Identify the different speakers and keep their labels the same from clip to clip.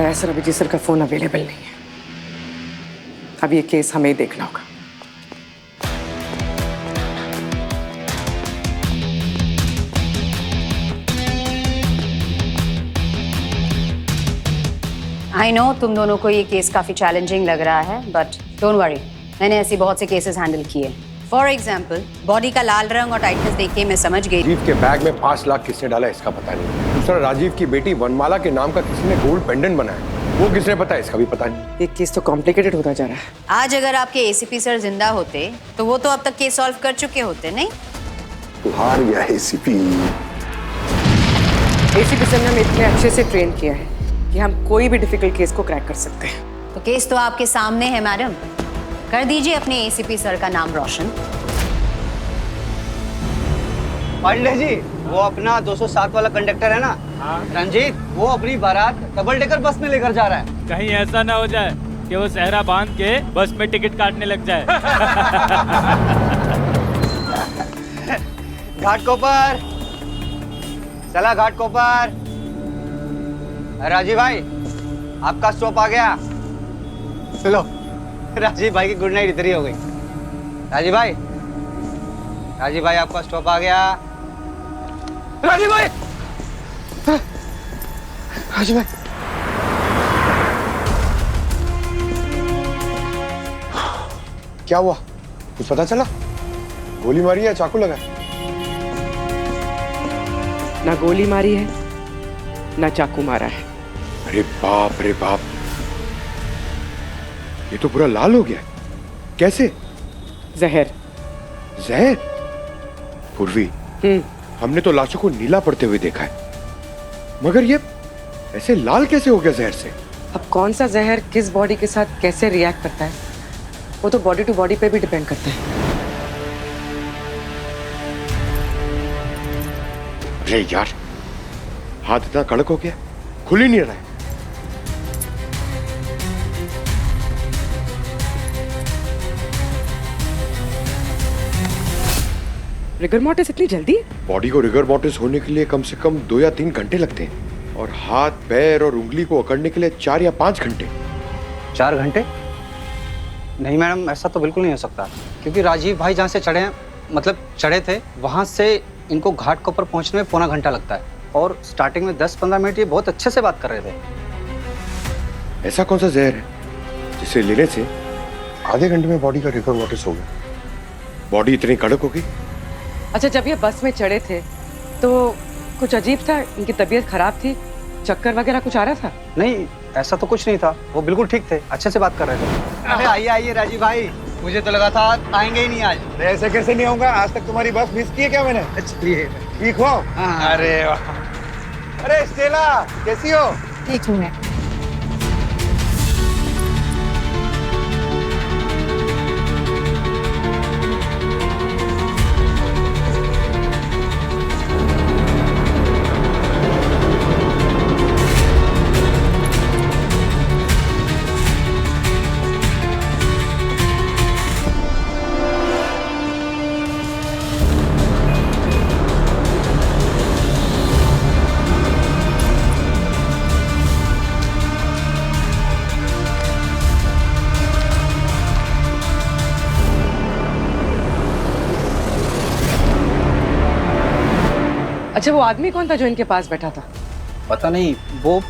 Speaker 1: लगता है sir Abhijit sir का फोन अवेलेबल नहीं है। अब ये केस हमें ही देखना होगा।
Speaker 2: आई नो तुम दोनों को ये केस काफी चैलेंजिंग लग रहा है, बट डोंट वरी, मैंने ऐसी बहुत से केसेस हैंडल किए। फॉर एग्जाम्पल, बॉडी का लाल रंग और टाइटनेस देख के मैं समझ गई।
Speaker 3: राजीव के बैग में 5 लाख किसने डाला इसका पता नहीं। दूसरा, राजीव की बेटी वनमाला के नाम का किसी ने गोल्ड पेंडेंट बनाया, वो किसने पता है इसका भी पता नहीं।
Speaker 1: ये केस तो कॉम्प्लिकेटेड होता जा रहा है।
Speaker 2: आज अगर आपके एसीपी सर जिंदा होते तो वो तो अब तक केस सॉल्व कर चुके होते, नहीं?
Speaker 3: हार गया एसीपी।
Speaker 1: एसीपी सर ने हमें इतने अच्छे से ट्रेन किया है कि हम कोई भी डिफिकल्ट केस को क्रैक कर सकते हैं।
Speaker 2: तो केस तो आपके सामने है मैडम, कर दीजिए अपने एसीपी सर का नाम रोशन।
Speaker 4: पांडे जी, वो अपना 207 वाला कंडक्टर है ना, रंजीत, वो अपनी बारात डबल डेकर बस में लेकर जा रहा है।
Speaker 5: कहीं ऐसा ना हो जाए कि वो सहरा बांध के बस में टिकट काटने लग जाए।
Speaker 4: घाट कोपर, चला घाट कोपर। राजीव भाई, आपका स्टॉप आ गया। लो, राजीव भाई की गुड नाइट इधर ही हो गई। राजीव भाई, राजीव भाई आपका स्टॉप आ गया। राजीव भाई, राजीव भाई,
Speaker 3: क्या हुआ, कुछ पता चला? गोली मारी है, चाकू लगा?
Speaker 1: ना गोली मारी है ना चाकू मारा है।
Speaker 3: अरे बाप रे बाप, ये तो पूरा लाल हो गया। कैसे?
Speaker 1: जहर।
Speaker 3: जहर? पूर्वी, हमने तो लाशों को नीला पड़ते हुए देखा है, मगर ये ऐसे लाल कैसे हो गया जहर से?
Speaker 1: अब कौन सा जहर किस बॉडी के साथ कैसे रिएक्ट करता है वो तो बॉडी टू बॉडी पे भी डिपेंड करता है।
Speaker 3: अरे यार, हाथ इतना कड़क हो गया, खुल ही नहीं रहा है।
Speaker 1: रिगर मोर्टिस इतनी जल्दी?
Speaker 3: बॉडी को रिगर मोर्टिस होने के लिए कम से कम 2 या 3 घंटे लगते हैं, और हाथ, पैर और उंगली को अकड़ने के लिए 4 या 5 घंटे।
Speaker 4: 4 घंटे? नहीं मैडम, ऐसा तो बिल्कुल नहीं हो सकता, क्योंकि राजीव भाई जहाँ से चढ़े थे, वहाँ से इनको घाट कोपर पहुँचने में पौना घंटा लगता है, और स्टार्टिंग में 10-15 मिनट ये बहुत अच्छे से बात कर रहे थे।
Speaker 3: ऐसा कौन सा जहर है जिसे लेने से आधे घंटे में बॉडी का रिगर मोर्टिस हो गया? बॉडी इतनी कड़क हो गई?
Speaker 1: अच्छा, जब ये बस में चढ़े थे तो कुछ अजीब था, इनकी तबीयत खराब थी, चक्कर वगैरह कुछ आ रहा था?
Speaker 4: नहीं, ऐसा तो कुछ नहीं था, वो बिल्कुल ठीक थे, अच्छे से बात कर रहे थे। अरे आइए आइए राजीव भाई, मुझे तो लगा था आएंगे ही नहीं आज।
Speaker 6: ऐसे कैसे नहीं होगा, आज तक तुम्हारी बस मिस की है क्या मैंने?
Speaker 4: चलिए।
Speaker 6: ठीक हो? अरे वाह। अरे स्टेला, कैसी हो?
Speaker 2: ठीक हूँ मैं।
Speaker 1: अच्छा, वो आदमी कौन था जो इनके पास बैठा था?
Speaker 4: पता नहीं, वो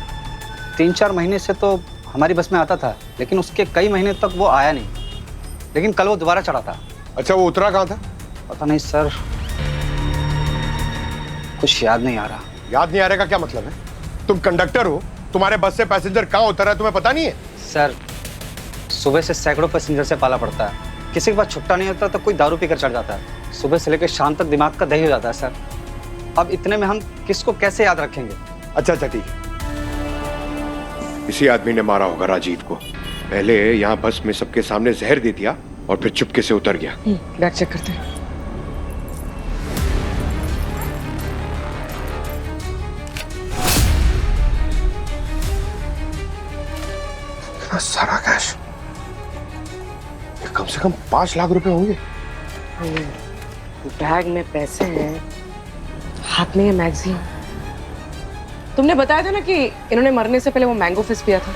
Speaker 4: 3-4 महीने से तो हमारी बस में आता था, लेकिन उसके कई महीने तक वो आया नहीं, लेकिन कल वो दोबारा चढ़ा था।
Speaker 3: अच्छा, वो उतरा कहाँ था?
Speaker 4: पता नहीं सर, कुछ याद नहीं आ रहा।
Speaker 3: याद नहीं आ रहा का क्या मतलब है? तुम कंडक्टर हो, तुम्हारे बस से पैसेंजर कहाँ उतर रहा है तुम्हें पता नहीं है?
Speaker 4: सर, सुबह से सैकड़ों पैसेंजर से पाला पड़ता है, किसी के पास छुट्टा नहीं होता तो कोई दारू पीकर चढ़ जाता है, सुबह से लेकर शाम तक दिमाग का दही हो जाता है सर। अब इतने में हम किसको कैसे याद रखेंगे?
Speaker 3: अच्छा ठीक है, इसी आदमी ने मारा होगा राजीव को। पहले यहाँ बस में सबके सामने जहर दे दिया और फिर चुपके से उतर गया।
Speaker 1: बैग चेक करते हैं।
Speaker 3: सारा कैश, ये कम से कम 5 लाख रुपए होंगे।
Speaker 1: बैग में पैसे हैं, हाथ में ये मैगजीन। तुमने बताया था ना कि इन्होंने मरने से पहले वो मैंगो फिस्ट पिया था।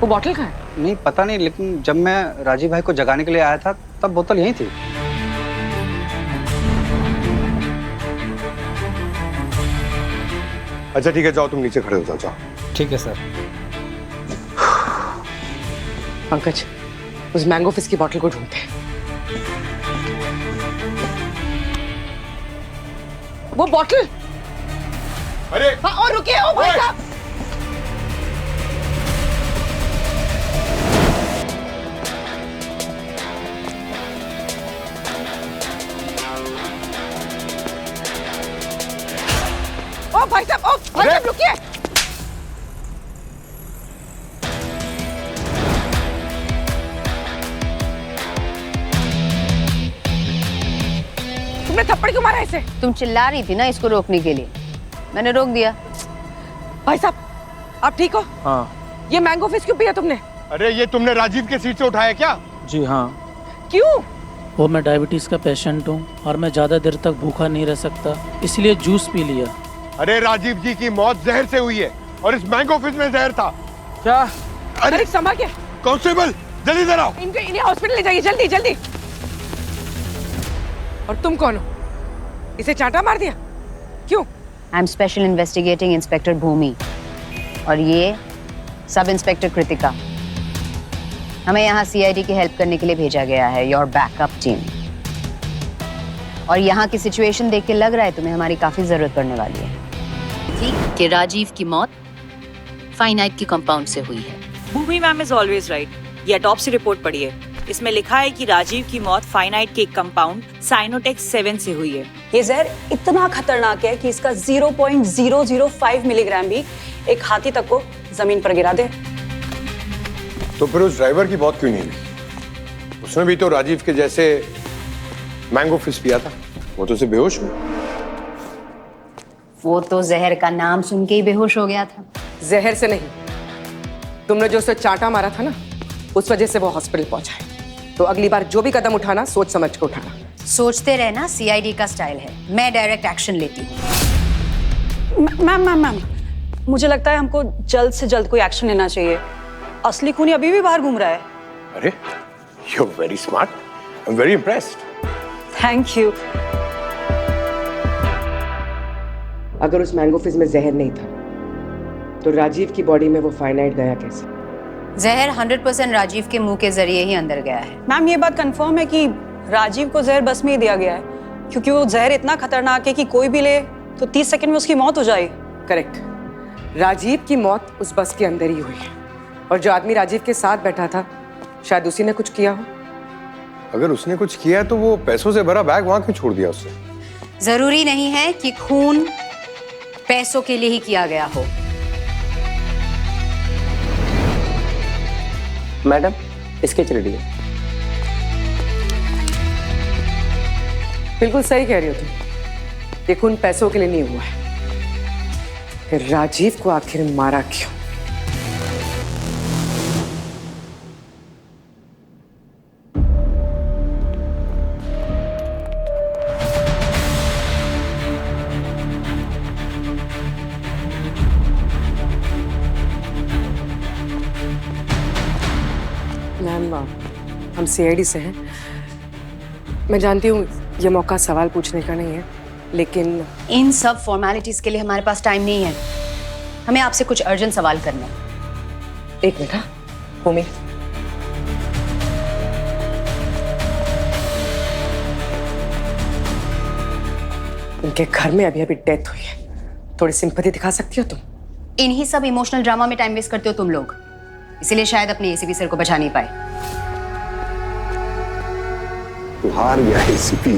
Speaker 1: वो बॉटल कहाँ है?
Speaker 4: नहीं पता नहीं, लेकिन जब मैं राजीव भाई को जगाने के लिए आया था तब बोतल यहीं थी।
Speaker 3: अच्छा ठीक है, जाओ तुम नीचे खड़े हो जाओ, जाओ।
Speaker 4: ठीक है सर।
Speaker 1: पंकज, उस मैंगो फिस्ट की बॉटल को ढूंढते हैं। वो बॉटल।
Speaker 3: अरे
Speaker 1: हाँ, और रुकिए, ओ भाई साहब। ओ भाई साहब, ओ भाई साहब रुकिए। तुमने थप्पड़ क्यों मारा इसे?
Speaker 2: तुम चिल्ला रही थी ना इसको रोकने के लिए, मैंने रोक दिया।
Speaker 1: भाई साहब, आप ठीक हो?
Speaker 5: हाँ
Speaker 1: ये मैंगो फिश क्यों पिया तुमने?
Speaker 3: अरे ये तुमने राजीव के सीट से उठाया क्या?
Speaker 5: जी हाँ।
Speaker 1: क्यों?
Speaker 7: वो मैं डायबिटीज़ का पेशेंट हूँ और मैं ज़्यादा देर तक भूखा नहीं रह सकता, इसलिए जूस पी लिया।
Speaker 3: अरे राजीव जी की मौत जहर से हुई है और इस मैंगो फिश में जहर था।
Speaker 5: क्या?
Speaker 1: अरे संभाल के।
Speaker 3: कांस्टेबल जल्दी इधर आओ।
Speaker 1: इन्हें हॉस्पिटल ले जाइए, जल्दी जल्दी। और तुम कौन हो? इसे चांटा मार दिया? क्यों?
Speaker 2: I am special investigating inspector Bhumi और ये सब इंस्पेक्टर कृतिका। हमें यहाँ सीआईडी की हेल्प करने के लिए भेजा गया है, योर बैकअप टीम। और यहाँ की सिचुएशन देख के लग रहा है तुम्हें हमारी काफी जरूरत पड़ने वाली है।
Speaker 8: थी कि राजीव की मौत फाइनाइट की कंपाउंड से हुई है।
Speaker 9: भूमि मैम इज ऑलवेज राइट। ये ऑटोप्सी रिपोर्ट पढ़िए, इसमें लिखा है कि राजीव की मौत फाइनाइट के एक कंपाउंड साइनोटेक्स 7 से हुई है। ये जहर इतना खतरनाक है कि इसका 0.005 मिलीग्राम भी एक हाथी तक को जमीन पर गिरा दे।
Speaker 3: तो फिर उस ड्राइवर की मौत क्यों नहीं हुई? उसने भी तो राजीव के जैसे मैंगो फिश पिया था, वो तो उसे बेहोश हुआ।
Speaker 2: वो तो जहर का नाम सुन के ही बेहोश हो गया था।
Speaker 1: जहर से नहीं, तुमने जो उसे चांटा मारा था ना, उस वजह से वो हॉस्पिटल पहुंचा है। तो अगली बार जो भी कदम उठाना सोच समझ के उठाना।
Speaker 2: सोचते रहना सीआईडी का स्टाइल है, मैं डायरेक्ट एक्शन लेती हूँ।
Speaker 9: मैम मुझे लगता है हमको जल्द से जल्द कोई एक्शन लेना चाहिए। असली खूनी अभी भी बाहर घूम रहा है।
Speaker 3: अरे you are very smart, I am very impressed.
Speaker 9: Thank you.
Speaker 1: अगर उस मैंगो फिश में जहर नहीं था तो राजीव की बॉडी में वो फाइनाइट गया कैसे?
Speaker 2: जहर 100% राजीव के मुंह के जरिए ही अंदर गया है।
Speaker 9: मैम ये बात कंफर्म है कि राजीव को जहर बस में ही दिया गया है, क्योंकि वो जहर इतना खतरनाक है कि कोई भी ले तो 30 सेकंड में उसकी मौत हो जाए।
Speaker 1: करेक्ट, राजीव की मौत उस बस के अंदर ही हुई है और जो आदमी राजीव के साथ बैठा था शायद उसी ने कुछ किया हो।
Speaker 3: अगर उसने कुछ किया तो वो पैसों से भरा बैग वहां क्यों छोड़ दिया उसने?
Speaker 2: जरूरी नहीं है कि खून पैसों के लिए ही किया गया हो।
Speaker 10: मैडम स्केच रेडी है।
Speaker 1: बिल्कुल सही कह रही हो तुम, ये खून पैसों के लिए नहीं हुआ है। फिर राजीव को आखिर मारा क्यों? मैम, हम सीआईडी से हैं। मैं जानती हूँ ये मौका सवाल पूछने का नहीं है, लेकिन
Speaker 2: इन सब फॉर्मेलिटीज के लिए हमारे पास टाइम नहीं है। हमें आपसे कुछ अर्जेंट सवाल करना है।
Speaker 1: एक मिनट। हाँ भूमि, उनके घर में अभी डेथ हुई है, थोड़ी सिंपैथी दिखा सकती हो तुम?
Speaker 2: इन्हीं सब इमोशनल ड्रामा में टाइम वेस्ट करते हो तुम लोग, इसीलिए शायद अपने एसीपी सर को बचा नहीं पाए।
Speaker 6: तू हार गया एसीपी।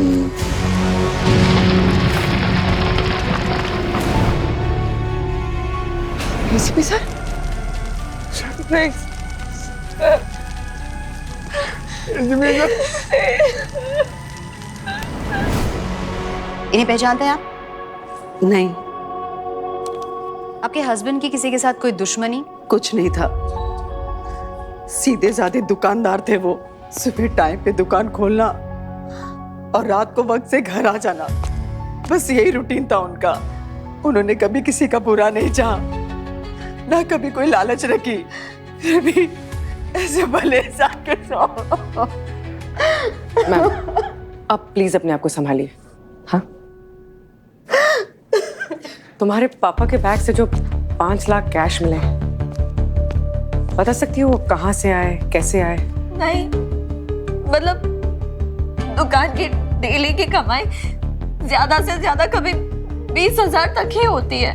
Speaker 1: ACP sir?
Speaker 2: इन्हें पहचानते हैं आप?
Speaker 11: नहीं,
Speaker 2: आपके हस्बैंड की किसी के साथ कोई दुश्मनी?
Speaker 11: कुछ नहीं था। सीधे साधे दुकानदार थे वो। सुबह टाइम पे दुकान खोलना और रात को वक्त से घर आ जाना, बस यही रूटीन था उनका। उन्होंने कभी किसी का बुरा नहीं चाहा, ना कभी कोई लालच रखी, फिर भी ऐसे भले इंसान के साथ।
Speaker 1: मैम, अब प्लीज अपने आप को संभालिए। हाँ, तुम्हारे पापा के बैग से जो 5 लाख कैश मिले, बता सकती हो वो कहाँ से आए, कैसे आए?
Speaker 12: नहीं, मतलब दुकान की डेली की कमाई ज्यादा से ज्यादा कभी 20,000 तक ही होती है,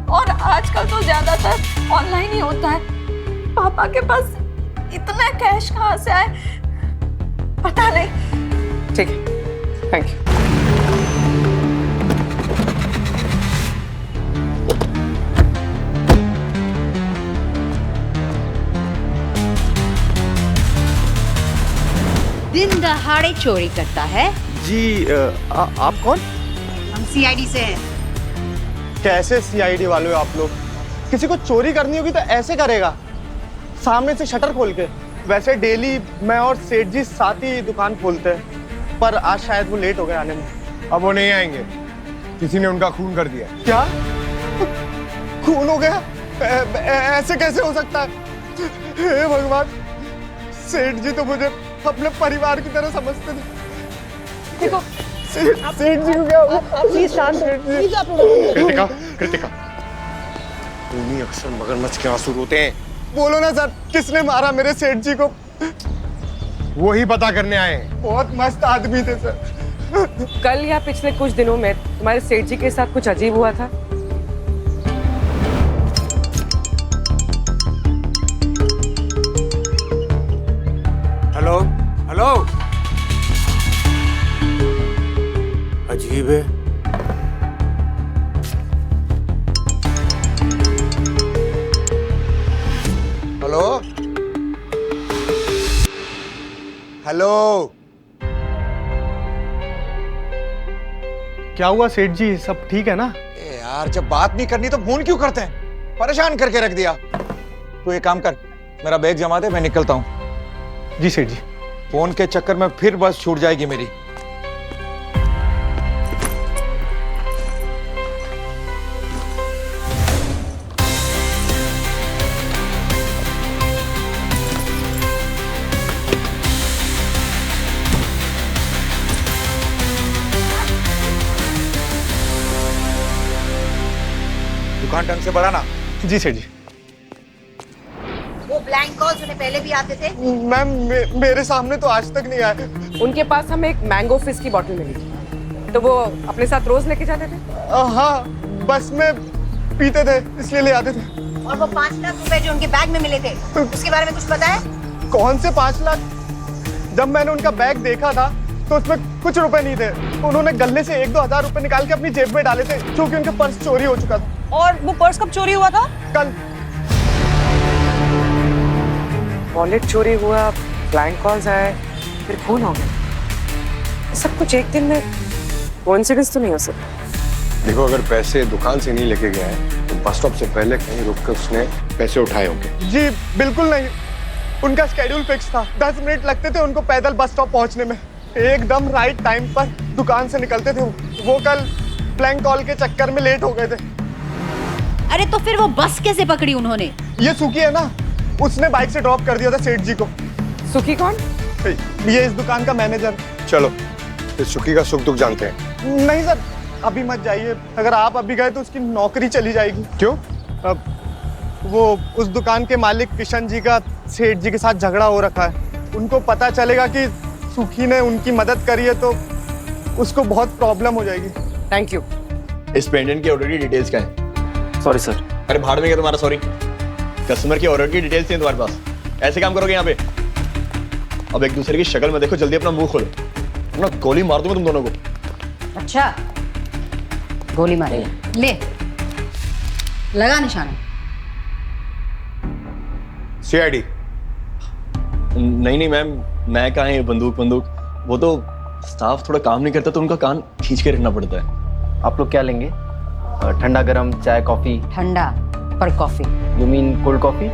Speaker 12: और आजकल तो ज्यादातर ऑनलाइन ही होता है। पापा के पास इतना कैश कहाँ से आए पता नहीं।
Speaker 1: ठीक है, थैंक यू।
Speaker 2: दिन दहाड़े चोरी करता है।
Speaker 6: जी आप कौन?
Speaker 2: हम सीआईडी से हैं।
Speaker 6: कैसे सीआईडी वाले हो आप लोग? किसी को चोरी करनी होगी तो ऐसे करेगा, सामने से शटर खोल के। वैसे डेली मैं और सेठ जी साथ ही दुकान खोलते हैं, पर आज शायद वो लेट हो गए आने में।
Speaker 3: अब वो नहीं आएंगे, किसी ने उनका खून कर दिया।
Speaker 6: क्या खून हो गया? ऐसे कैसे हो सकता है? हे भगवान, सेठ जी तो मुझे अपने परिवार की तरह समझते थे। देखो सेठ जी को क्या हुआ? प्लीज शांत रहिए।
Speaker 3: कृतिका, कृतिका, खूनी अक्सर मगरमच्छ के आंसू रोते हैं।
Speaker 6: बोलो ना सर, किसने मारा मेरे सेठ जी को?
Speaker 3: वो ही पता करने आए हैं।
Speaker 6: बहुत मस्त आदमी थे सर।
Speaker 1: कल या पिछले कुछ दिनों में तुम्हारे सेठ जी के साथ कुछ अजीब हुआ था?
Speaker 3: हेलो हेलो, अजीब है।
Speaker 6: हेलो हेलो, क्या हुआ सेठ जी, सब ठीक है ना?
Speaker 13: यार जब बात नहीं करनी तो फोन क्यों करते हैं? परेशान करके रख दिया। तू एक काम कर, मेरा बैग जमा दे, मैं निकलता हूँ।
Speaker 6: जी सेठ जी।
Speaker 13: फोन के चक्कर में फिर बस छूट जाएगी मेरी। दुकान ढंग से बढ़ाना।
Speaker 6: जी सेठ जी।
Speaker 2: वो ब्लैंक कॉल्स उन्हें पहले भी आते थे?
Speaker 6: मैम मेरे सामने तो आज तक नहीं आए।
Speaker 1: उनके पास हमें एक मैंगो फिश की बोतल मिली थी, तो वो अपने साथ रोज लेके जाते थे?
Speaker 6: हाँ, बस में पीते थे इसलिए ले आते थे।
Speaker 2: और वो 5 लाख रुपए जो उनके बैग में मिले थे, उसके बारे में कुछ पता है?
Speaker 6: कौन से 5 लाख? जब मैंने उनका बैग देखा था तो उसमें कुछ रुपए नहीं थे। उन्होंने गले से 1-2 हजार रुपए निकाल के अपनी जेब में डाले थे, क्योंकि उनका पर्स चोरी हो चुका था।
Speaker 9: और वो पर्स कब चोरी हुआ था?
Speaker 6: कल।
Speaker 1: वॉलेट चोरी हुआ, ब्लैंक कॉल्स आए, फिर खून हो गया। सब कुछ एक दिन में कोइंसिडेंस तो नहीं हो सकता।
Speaker 3: देखो, अगर पैसे दुकान से नहीं लेके गया है तो बस स्टॉप से पहले कहीं रुककर उसने पैसे उठाए होंगे।
Speaker 6: जी बिल्कुल नहीं, उनका स्केड्यूल फिक्स था। 10 मिनट लगते थे उनको पैदल बस स्टॉप पहुंचने में। एकदम राइट टाइम पर दुकान से निकलते थे वो कल ब्लैंक कॉल के चक्कर में लेट हो गए थे।
Speaker 2: अरे तो फिर वो बस कैसे पकड़ी उन्होंने?
Speaker 6: ये सुखी है ना, उसने बाइक से ड्रॉप कर दिया था सेठ जी को।
Speaker 1: सुखी कौन?
Speaker 6: ये इस दुकान का मैनेजर।
Speaker 3: चलो इस सुखी का सुख दुख जानते हैं।
Speaker 6: नहीं सर, अभी मत जाइए। अगर आप अभी गए तो उसकी नौकरी चली जाएगी।
Speaker 3: क्यों?
Speaker 6: अब वो उस दुकान के मालिक किशन जी का सेठ जी के साथ झगड़ा हो रखा है। उनको पता चलेगा कि सुखी ने उनकी मदद करी है तो उसको बहुत प्रॉब्लम हो जाएगी।
Speaker 1: Thank you.
Speaker 14: इस पेंडेंट की ऑर्डर की डिटेल्स क्या है?
Speaker 10: Sorry sir.
Speaker 14: अरे भाड़ में क्या तुम्हारा सॉरी? कस्टमर की ऑर्डर की डिटेल्स नहीं तुम्हारे पास? ऐसे काम करोगे यहाँ पे? अब एक दूसरे की शक्ल में देखो, जल्दी अपना मुंह खोलो, ना गोली मार दूंगा तुम दोनों को।
Speaker 2: अच्छा, गोली मारेगा? ले, लगा निशाना।
Speaker 3: सीआईडी?
Speaker 14: नहीं मैम, मैं कहाँ है बंदूक वो तो स्टाफ थोड़ा काम नहीं करता तो उनका कान खींच के रखना पड़ता है।
Speaker 10: आप लोग क्या लेंगे? ठंडा गरम चाय कॉफी?
Speaker 2: ठंडा पर coffee.
Speaker 10: You mean cold coffee?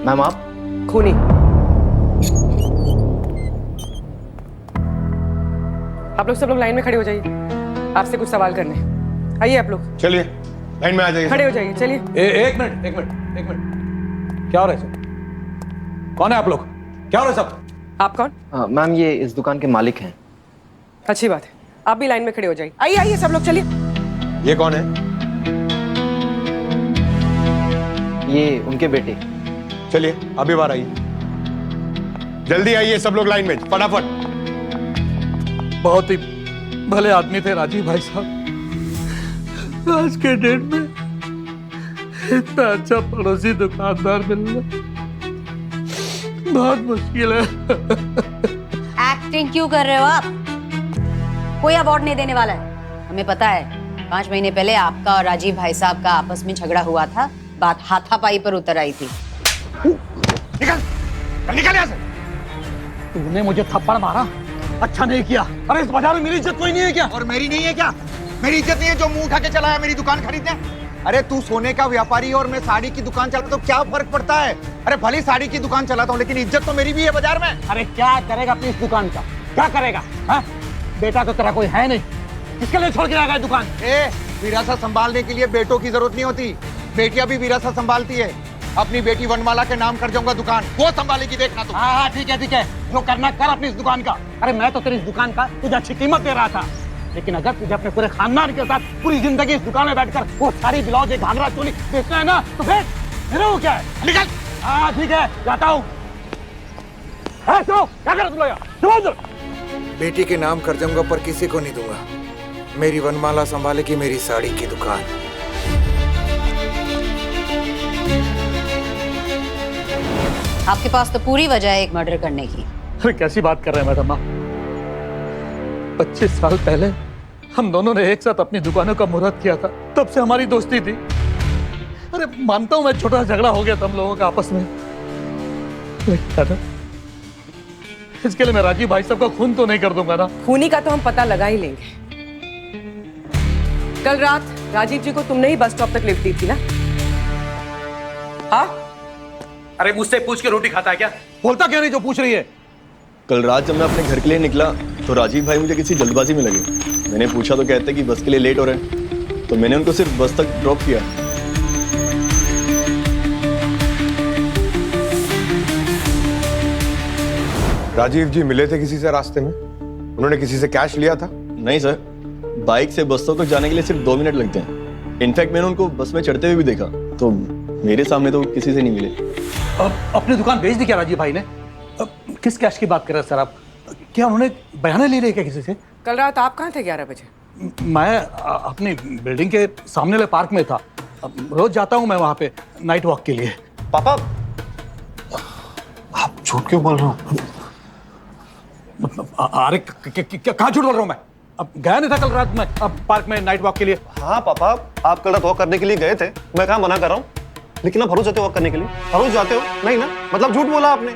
Speaker 10: Ma'am आप?
Speaker 1: खूनी। आप लोग सब लोग लाइन में खड़े हो जाइए, आपसे कुछ सवाल करने हैं। आइए आप लोग,
Speaker 3: चलिए लाइन में आ जाइए।
Speaker 1: खड़े हो जाइए, चलिए।
Speaker 6: एक मिनट, क्या हो रहा है सब? कौन है आप लोग? क्या हो रहा है सब?
Speaker 1: आप कौन?
Speaker 10: मैम ये इस दुकान के मालिक हैं।
Speaker 1: अच्छी बात है, आप भी लाइन में खड़े हो जाइए। आइए आइए सब लोग, चलिए।
Speaker 3: ये कौन है?
Speaker 10: ये उनके बेटे।
Speaker 3: चलिए अभी बाहर आइए, जल्दी आइए सब लोग लाइन में, फटाफट।
Speaker 6: बहुत ही भले आदमी थे राजीव भाई साहब। आज के डेट में इतना अच्छा पड़ोसी दुकानदार मिलना बहुत मुश्किल है।
Speaker 2: एक्टिंग क्यों कर रहे हो आप? कोई अवार्ड नहीं देने वाला है। हमें पता है 5 महीने पहले आपका और राजीव भाई साहब का आपस में झगड़ा हुआ था, बात हाथापाई पर उतर आई थी।
Speaker 6: निकल यहाँ से। तूने मुझे थप्पड़ मारा, अच्छा नहीं किया। अरे इस बाजार में मेरी इज्जत कोई नहीं है क्या?
Speaker 13: और मेरी नहीं है क्या? मेरी इज्जत नहीं है जो मुंह उठा के चला है मेरी दुकान खरीदने? अरे तू सोने का व्यापारी है और मैं साड़ी की दुकान चलाता हूँ, क्या फर्क पड़ता है? अरे भले साड़ी की दुकान चलाता हूँ लेकिन इज्जत तो मेरी भी है बाजार में।
Speaker 6: अरे क्या करेगा अपनी इस दुकान का? क्या करेगा? हाँ? बेटा तो तेरा कोई है नहीं, किसके लिए छोड़ के आ गया दुकान?
Speaker 13: विरासत संभालने के लिए बेटों की जरूरत नहीं होती, बेटियां भी विरासत संभालती है। अपनी बेटी वनमाला के नाम कर जाऊंगा दुकान, वो संभालेगी, देखना तू।
Speaker 6: हाँ ठीक है, जो करना कर अपनी इस दुकान का। अरे मैं तो तेरी इस दुकान का तुझे अच्छी कीमत दे रहा था, लेकिन अगर तुझे अपने पूरे खानदान के साथ पूरी जिंदगी इस दुकान में बैठकर वो सारी ब्लाउज, घाघरा, चोली बेचना है ना, तो फिर मेरा वो क्या है? निकल। हाँ ठीक है, जाता हूँ। क्या कर तुम?
Speaker 13: बेटी के नाम कर जाऊंगा पर किसी को नहीं दूंगा। मेरी वनमाला संभालेगी मेरी साड़ी की दुकान।
Speaker 2: आपके पास तो पूरी वजह है एक मर्डर करने की।
Speaker 6: अरे कैसी बात कर रहे हैं मैडम आप? 25 साल पहले हम दोनों ने एक साथ अपनी दुकानों का मुहूर्त किया था, तब से हमारी दोस्ती थी। अरे मानता हूं मैं छोटा झगड़ा हो गया था हम लोगों का आपस में, लेकिन इसके लिए मैं राजीव भाई साहब का खून तो नहीं कर दूंगा ना।
Speaker 1: खूनी का तो हम पता लगा ही लेंगे। कल रात राजीव जी को तुमने ही बस स्टॉप तक लिफ्ट दी थी ना? हाँ?
Speaker 6: अरे मुझसे पूछ के रोटी खाता है क्या? बोलता क्यों नहीं जो पूछ रही है?
Speaker 14: कल रात जब मैं अपने घर के लिए निकला तो राजीव भाई मुझे किसी जल्दबाजी में लगे। मैंने पूछा तो कहते कि बस के लिए लेट हो रहे हैं, तो मैंने उनको सिर्फ बस तक ड्रॉप किया।
Speaker 3: राजीव जी मिले थे किसी से रास्ते में? उन्होंने किसी से कैश लिया था?
Speaker 14: नहीं सर, बाइक से बस तक जाने के लिए सिर्फ 2 मिनट लगते हैं। इनफैक्ट मैंने उनको बस में चढ़ते हुए भी देखा, तो मेरे सामने तो किसी से नहीं मिले।
Speaker 6: अपनी दुकान बेच दी क्या राजीव भाई ने? किस कैश की बात कर रहे हैं सर आप? क्या उन्होंने बयाने ले रहे क्या किसी से?
Speaker 1: कल रात आप कहाँ थे 11 बजे?
Speaker 6: मैं अपनी बिल्डिंग के सामने वाले पार्क में था। रोज जाता हूँ मैं वहाँ पे नाइट वॉक के लिए।
Speaker 13: पापा आप झूठ क्यों बोल रहे हो?
Speaker 6: अरे कहाँ झूठ बोल रहा हूँ मैं? अब गया नहीं था कल रात में अब पार्क में नाइट वॉक के लिए।
Speaker 15: हाँ पापा, आप कल रात वॉक करने के लिए गए थे, मैं कहाँ मना कर रहा हूँ, लेकिन आप हर रोज जाते हो वॉक करने के लिए? हर रोज जाते हो? नहीं ना, मतलब झूठ बोला आपने।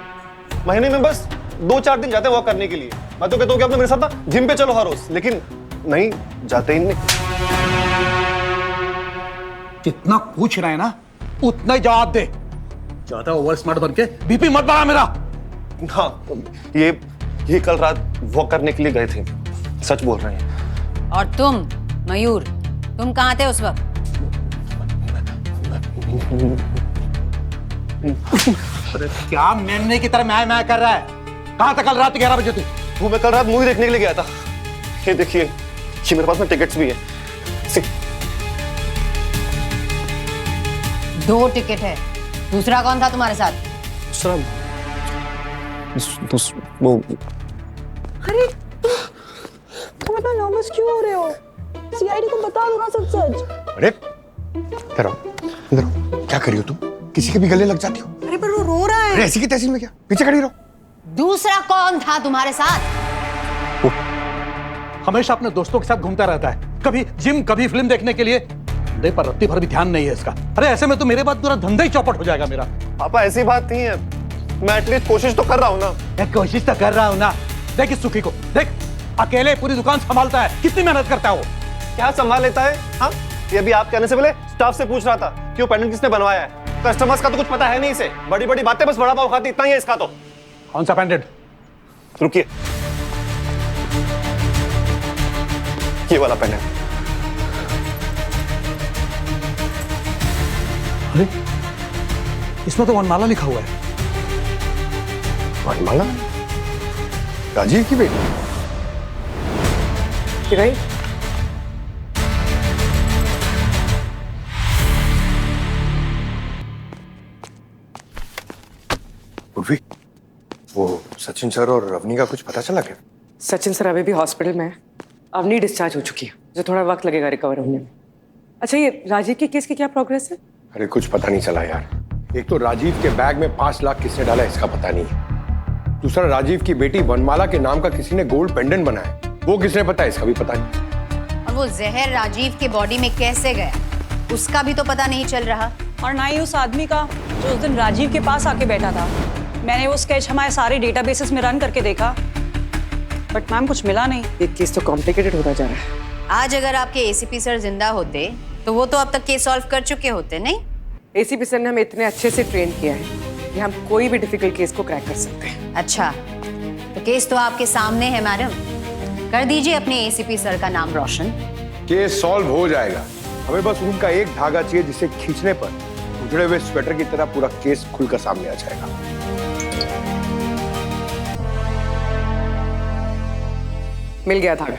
Speaker 15: महीने में बस 2-4 दिन जाते हैं वॉक करने के लिए। मैं तो कहता हूँ कि आपने मेरे साथ ना जिम पे चलो हर रोज, लेकिन नहीं जाते ही नहीं।
Speaker 6: जितना पूछ रहे हैं ना उतना ही जवाब दे। ज्यादा ओवर स्मार्ट बन के बीपी मत बढ़ा मेरा।
Speaker 15: हाँ, ये कल रात वॉक करने के लिए गए थे, सच बोल रहे हैं।
Speaker 2: और तुम मयूर, तुम कहाँ थे उस वक्त?
Speaker 6: अरे क्या मेमने की तरह मैं कर रहा है? कहाँ था कल रात 11 बजे तू?
Speaker 15: वो मैं कल रात मूवी देखने के लिए गया था। ये देखिए, ये मेरे पास में टिकट्स भी है।
Speaker 2: 2 टिकट है। दूसरा कौन था तुम्हारे साथ?
Speaker 15: वो
Speaker 12: अरे तुम इतना नर्वस क्यों हो रहे हो? सीआईडी को बता दो ना सब सच।
Speaker 3: अरे इधर आओ, इधर आओ। क्या करी हो तुम? किसी के भी गले लग जाती हो?
Speaker 12: अरे पर वो रो रहा है।
Speaker 3: अरे ऐसी की तैसी में क्या? पीछे खड़ी रहो।
Speaker 2: दूसरा कौन था तुम्हारे साथ?
Speaker 6: हमेशा अपने दोस्तों के साथ घूमता रहता है, कभी जिम कभी फिल्म देखने के लिए। धंधे पर रत्ती भर भी ध्यान नहीं है इसका। अरे ऐसे में तो मेरे बाद पूरा धंधा ही चौपट हो जाएगा मेरा।
Speaker 15: पापा ऐसी बात नहीं है, मैं एटलीस्ट कोशिश तो कर रहा हूँ ना।
Speaker 6: मैं कोशिश तो कर रहा हूँ ना। देख इस सुखी को, देख अकेले पूरी दुकान संभालता है, कितनी मेहनत करता है वो।
Speaker 15: क्या संभाल लेता है? हाँ, ये अभी आप कहने से पहले स्टाफ से पूछ रहा था कि वो पेंडेंट किसने बनवाया है। कस्टमर्स का तो कुछ पता है नहीं इसे, बड़ी बड़ी बातें बस बड़ा पाव खाती, इतना ही है इसका तो।
Speaker 6: कौन सा पेंडेंट?
Speaker 15: रुकिए, ये वाला पेन है। अरे इसमें तो वनमाला लिखा हुआ है।
Speaker 3: वनमाला? राजीव की बेटी?
Speaker 1: भाई
Speaker 3: उर्वी, वो सचिन सर और रवनी का कुछ पता चला क्या?
Speaker 1: सचिन सर अभी भी हॉस्पिटल में है। अवनी डिस्चार्ज हो चुकी है, जो थोड़ा वक्त लगेगा रिकवर होने में। अच्छा, ये राजीव के केस की क्या प्रोग्रेस है?
Speaker 3: अरे कुछ पता नहीं चला यार। एक तो राजीव के बैग में 5 लाख किसने डाला इसका पता नहीं है। दूसरा, राजीव की बेटी वनमाला के नाम का किसी ने गोल्ड पेंडेंट बनाया, वो किसने पता है इसका भी पता नहीं।
Speaker 2: और वो जहर राजीव के बॉडी में कैसे गया उसका भी तो पता नहीं चल रहा।
Speaker 9: और ना ही उस आदमी का जो उस दिन राजीव के पास आके बैठा था। मैंने वो स्केच हमारे सारे डेटाबेसेस में रन करके देखा, बट मैम कुछ मिला नहीं।
Speaker 1: ये केस तो कॉम्प्लिकेटेड होता जा रहा है।
Speaker 2: आज अगर आपके एसीपी सर जिंदा होते तो वो तो अब तक केस सॉल्व कर चुके होते, नहीं?
Speaker 1: एसीपी सर ने हमें इतने अच्छे से ट्रेन किया है कि हम कोई भी डिफिकल्ट केस को क्रैक कर सकते हैं।
Speaker 2: अच्छा, तो केस तो आपके सामने है मैडम, कर दीजिए अपने एसीपी सर का नाम रोशन।
Speaker 3: केस सॉल्व हो जाएगा, हमें बस उनका एक धागा चाहिए जिसे खींचने पर उजड़े हुए स्वेटर की तरह पूरा केस खुलकर सामने आ जाएगा।
Speaker 1: मिल गया धागा।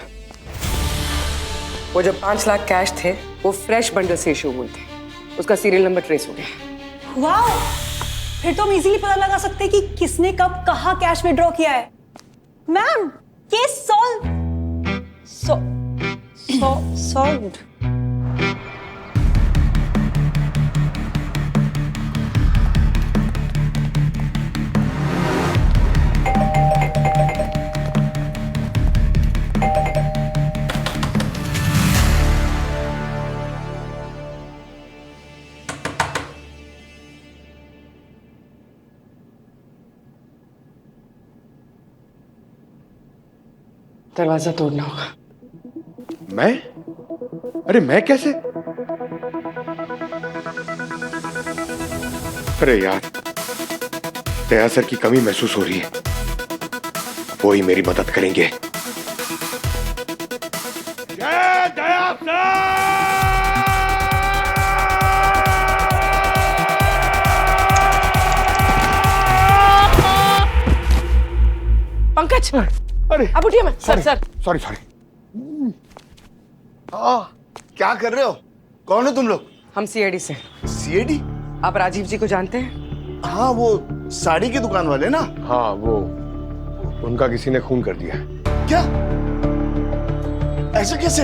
Speaker 1: वो जो 5 लाख कैश थे वो फ्रेश बंडल से इशू हुए थे, उसका सीरियल नंबर ट्रेस हो गया।
Speaker 9: वाह, फिर तो हम इजीली पता लगा सकते हैं कि किसने कब कहाँ कैश विड्रॉ किया है। Ma'am, case solved.
Speaker 1: दरवाजा तोड़ना होगा।
Speaker 3: मैं? अरे मैं कैसे? अरे यार, दया सर की कमी महसूस हो रही है, वो ही मेरी मदद करेंगे। जय दया सर!
Speaker 1: पंकज,
Speaker 3: अरे
Speaker 1: अब उठिए। मैं सर
Speaker 3: सॉरी।
Speaker 13: क्या कर रहे हो? कौन हो तुम लोग?
Speaker 1: हम सीआईडी से।
Speaker 13: सीआईडी?
Speaker 1: आप राजीव जी को जानते हैं?
Speaker 13: हाँ, वो साड़ी की दुकान वाले ना?
Speaker 3: हाँ, वो उनका किसी ने खून कर दिया।
Speaker 13: क्या? ऐसा कैसे?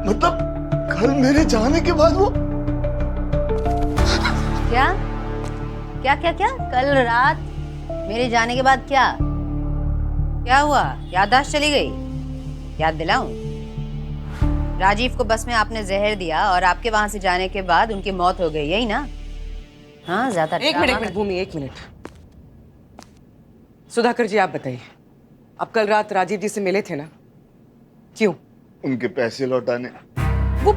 Speaker 13: मतलब कल मेरे जाने के बाद वो?
Speaker 2: क्या क्या क्या क्या? कल रात मेरे जाने के बाद क्या क्या हुआ? याददाश्त चली गई? याद दिलाऊं? राजीव को बस में आपने जहर दिया और आपके वहां से जाने के बाद उनकी मौत हो गई, यही ना? हाँ, ज्यादा।
Speaker 1: एक मिनट भूमि, एक मिनट। सुधाकर जी, आप बताइए, आप कल रात राजीव जी से मिले थे ना? क्यों?
Speaker 13: उनके पैसे लौटाने।
Speaker 9: वो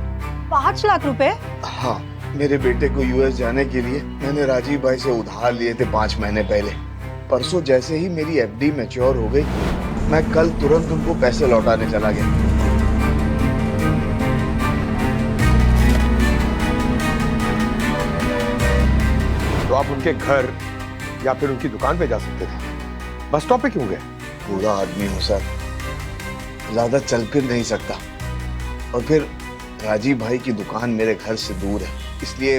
Speaker 9: 5 लाख रुपए?
Speaker 13: हाँ, मेरे बेटे को यूएस जाने के लिए मैंने राजीव भाई से उधार लिए थे 5 महीने पहले। परसों जैसे ही मेरी एफडी मैच्योर हो गई, मैं कल तुरंत उनको पैसे लौटाने चला गया।
Speaker 3: तो आप उनके घर या फिर उनकी दुकान पे जा सकते थे, बस स्टॉप पे क्यों गए?
Speaker 13: पूरा आदमी हूँ सर, ज्यादा चल फिर नहीं सकता। और फिर राजीव भाई की दुकान मेरे घर से दूर है, इसलिए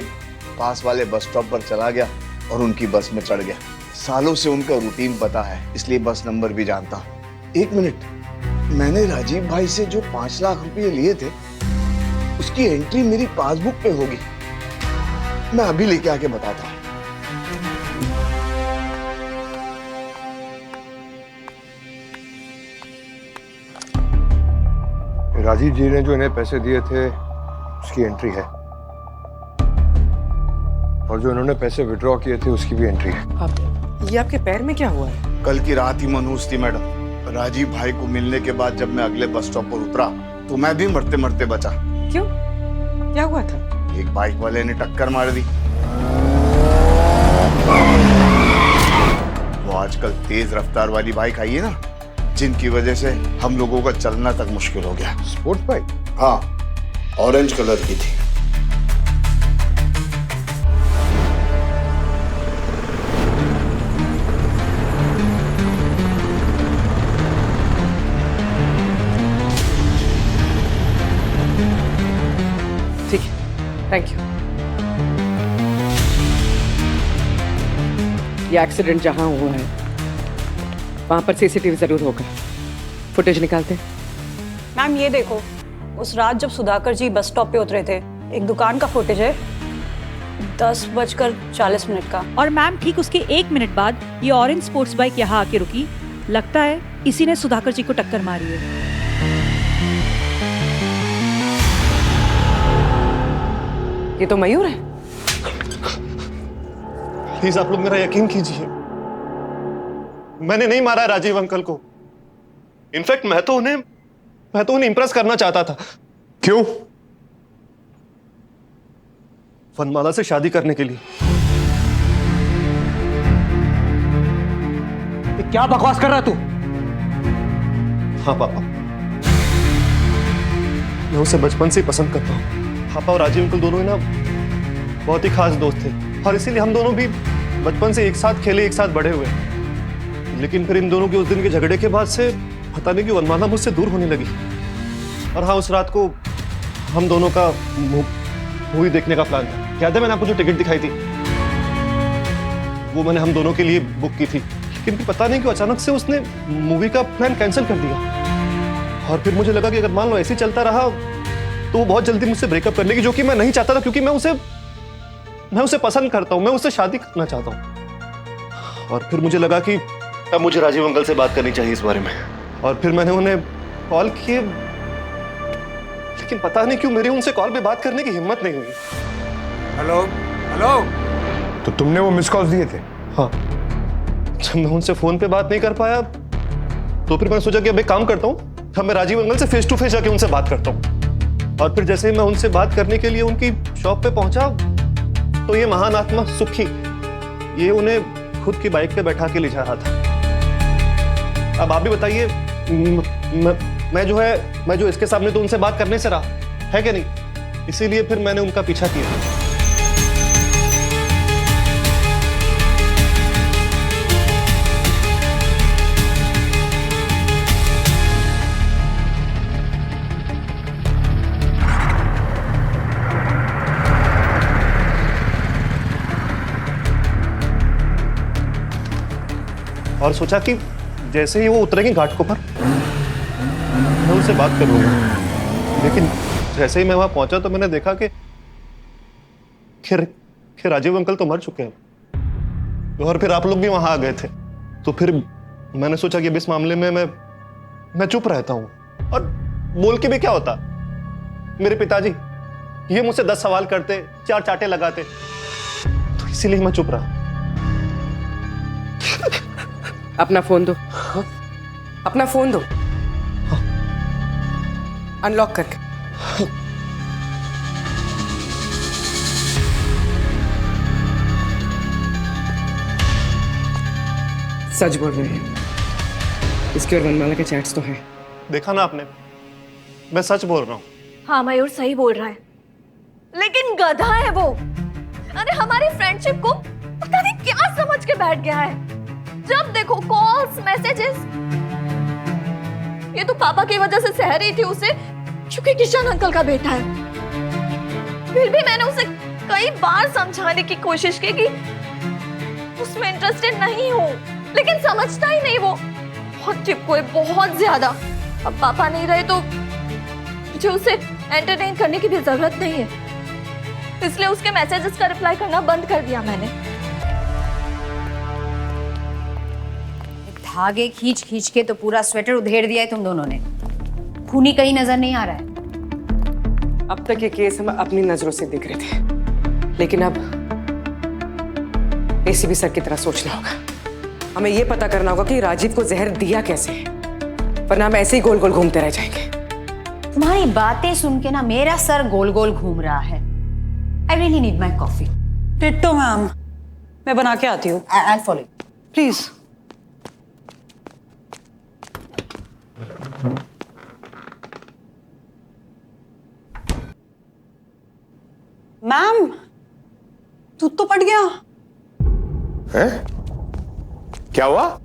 Speaker 13: पास वाले बस स्टॉप पर चला गया और उनकी बस में चढ़ गया। सालों से उनका रूटीन पता है, इसलिए बस नंबर भी जानता हूँ। 1 मिनट, मैंने राजीव भाई से जो 5 लाख रुपए लिए थे उसकी एंट्री मेरी पासबुक पे होगी। मैं अभी लेके आके बताता हूँ।
Speaker 3: राजीव जी ने जो इन्हें पैसे दिए थे उसकी एंट्री है, और जो इन्होंने पैसे विड्रॉ किए थे उसकी भी एंट्री है।
Speaker 1: ये आपके पैर में क्या हुआ है?
Speaker 13: कल की रात ही मनहूस थी मैडम। राजीव भाई को मिलने के बाद जब मैं अगले बस स्टॉप पर उतरा तो मैं भी मरते मरते बचा।
Speaker 1: क्यों? क्या हुआ था?
Speaker 13: एक बाइक वाले ने टक्कर मार दी। वो आजकल तेज रफ्तार वाली बाइक आई है ना, जिनकी वजह से हम लोगों का चलना तक मुश्किल हो गया।
Speaker 3: Sports bike?
Speaker 13: हाँ, ऑरेंज कलर की थी।
Speaker 1: ठीक है, थैंक यू। ये एक्सीडेंट जहां हुआ है वहां पर सीसीटीवी जरूर होगा, फुटेज निकालते हैं।
Speaker 9: मैम ये देखो, उस रात जब सुधाकर जी बस स्टॉप पे उतरे थे, एक दुकान का फुटेज है 10:40 का।
Speaker 16: और मैम ठीक उसके 1 मिनट बाद ये ऑरेंज स्पोर्ट्स बाइक यहाँ आके रुकी। लगता है इसी ने सुधाकर जी को टक्कर मारी है।
Speaker 1: ये तो मयूर है।
Speaker 15: प्लीज आप लोग मेरा यकीन कीजिए, मैंने नहीं मारा राजीव अंकल को। इनफैक्ट मैं तो उन्हें इंप्रेस करना चाहता था।
Speaker 3: क्यों?
Speaker 15: वनमाला से शादी करने के लिए।
Speaker 4: क्या बकवास कर रहा तू?
Speaker 15: हाँ पापा, मैं उसे बचपन से ही पसंद करता हूँ। पापा और राजीव अंकल दोनों ही ना बहुत ही खास दोस्त थे, और इसीलिए हम दोनों भी बचपन से एक साथ खेले, एक साथ बड़े हुए। लेकिन फिर इन दोनों के उस दिन के झगड़े के बाद से पता नहीं क्यों वनमाला मुझसे दूर होने लगी। और हाँ, उस रात को हम दोनों का मूवी देखने का प्लान था। याद है मैंने आपको जो टिकट दिखाई थी, वो मैंने हम दोनों के लिए बुक की थी। लेकिन फिर पता नहीं क्यों अचानक से उसने मूवी का प्लान कैंसिल कर दिया। और फिर मुझे लगा कि अगर मान लो ऐसे ही चलता रहा तो वो बहुत जल्दी मुझसे ब्रेकअप कर लेगी, जो कि मैं नहीं चाहता था, क्योंकि मैं उसे पसंद करता हूँ, मैं उससे शादी करना चाहता हूँ। और फिर मुझे लगा कि अब मुझे राजीव अंकल से बात करनी चाहिए इस बारे में। और फिर मैंने उन्हें कॉल किए, लेकिन पता नहीं क्यों मेरी उनसे कॉल पे बात करने की हिम्मत नहीं हुई।
Speaker 3: हेलो हेलो, तो तुमने वो मिस कॉल्स दिए थे?
Speaker 15: हाँ, जब मैं उनसे फोन पे बात नहीं कर पाया तो फिर मैंने सोचा कि अब एक काम करता हूँ, अब मैं राजीव अंकल से फेस टू फेस जाके उनसे बात करता हूँ। और फिर जैसे ही मैं उनसे बात करने के लिए उनकी शॉप पे पहुंचा तो ये महान आत्मा सुखी ये उन्हें खुद की बाइक पे बैठा के ले जा रहा था। अब आप भी बताइए, मैं जो इसके सामने तो उनसे बात करने से रहा है कि नहीं, इसीलिए फिर मैंने उनका पीछा किया। और सोचा कि जैसे ही वो उतरेंगे घाट को पर मैं उनसे बात करूंगा। लेकिन जैसे ही मैं वहां पहुंचा तो मैंने देखा कि राजीव अंकल तो मर चुके हैं, और फिर आप लोग भी वहां आ गए थे। तो फिर मैंने सोचा कि इस मामले में मैं चुप रहता हूं, और बोल के भी क्या होता। मेरे पिताजी ये मुझसे 10 सवाल करते, 4 चाटे लगाते, तो इसीलिए मैं चुप रहा।
Speaker 1: अपना फोन दो। अपना फोन दो, अनलॉक करके। सच बोल रहे हैं, इसके और वनमाला के चैट्स तो हैं।
Speaker 15: देखा ना आपने, मैं सच बोल रहा हूँ।
Speaker 12: हाँ मयूर सही बोल रहा है, लेकिन गधा है वो। अरे हमारी फ्रेंडशिप को पता नहीं क्या समझ के बैठ गया है। जब देखो कॉल्स, मैसेजेस। ये तो पापा की वजह से सह रही थी उसे, क्योंकि किशन अंकल का बेटा है। फिर भी मैंने उसे कई बार समझाने की कोशिश की कि उसमें इंटरेस्टेड नहीं हूँ, लेकिन समझता ही नहीं वो। बहुत चिपको है, बहुत ज्यादा। अब पापा नहीं रहे तो मुझे उसे एंटरटेन करने की भी जरूरत नहीं है, इसलिए उसके मैसेजेस का रिप्लाई करना बंद कर दिया मैंने।
Speaker 2: धागे खींच खींच के तो पूरा स्वेटर उधेड़ दिया है तुम दोनों ने। खूनी कहीं नजर नहीं आ रहा है।
Speaker 1: अब तक ये केस हम अपनी नजरों से देख रहे थे, लेकिन अब एसीपी सर की तरह सोचना होगा। हमें ये पता करना होगा कि राजीव को जहर दिया कैसे है, वरना हम ऐसे ही गोल गोल घूमते रह जाएंगे।
Speaker 2: तुम्हारी बातें सुन के ना मेरा सर गोल गोल घूम रहा है। I really need my coffee.
Speaker 9: Ditto ma'am, मैं बना के आती हूँ।
Speaker 2: I follow
Speaker 9: please. मैम, दूध तो पड़ गया।
Speaker 3: हैं? क्या हुआ?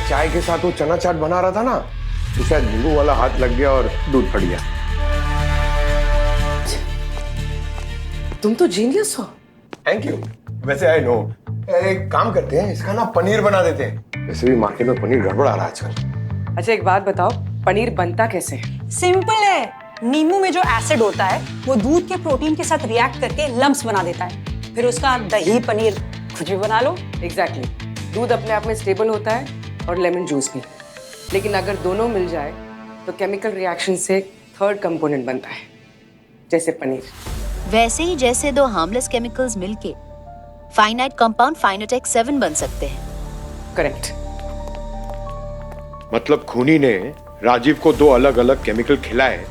Speaker 3: चाय के साथ वो चना चाट बना रहा था ना, तो शायद नींबू वाला हाथ लग गया और दूध फट गया।
Speaker 1: तुम तो जीनियस हो।
Speaker 3: Thank you. वैसे आई नो, एक काम करते हैं, इसका ना पनीर बना देते हैं। वैसे भी मार्केट में पनीर गड़बड़ आ रहा है आजकल।
Speaker 1: अच्छा एक बात बताओ, पनीर बनता कैसे है?
Speaker 9: सिंपल है। नींबू में जो एसिड होता है वो दूध के प्रोटीन के साथ रिएक्ट करके लम्प्स बना देता है, फिर उसका दही पनीर कुछ भी बना लो।
Speaker 1: एग्जैक्टली। दूध अपने आप में स्टेबल होता है और लेमन जूस भी, लेकिन अगर दोनों मिल जाए तो केमिकल रिएक्शन से थर्ड कंपोनेंट बनता है, जैसे पनीर।
Speaker 8: वैसे ही जैसे दो हार्मलेस केमिकल्स मिलके फाइनाइट कंपाउंड फाइनोटेक्स 7 बन सकते हैं।
Speaker 1: करेक्ट।
Speaker 3: मतलब खूनी ने राजीव को दो अलग अलग केमिकल खिलाए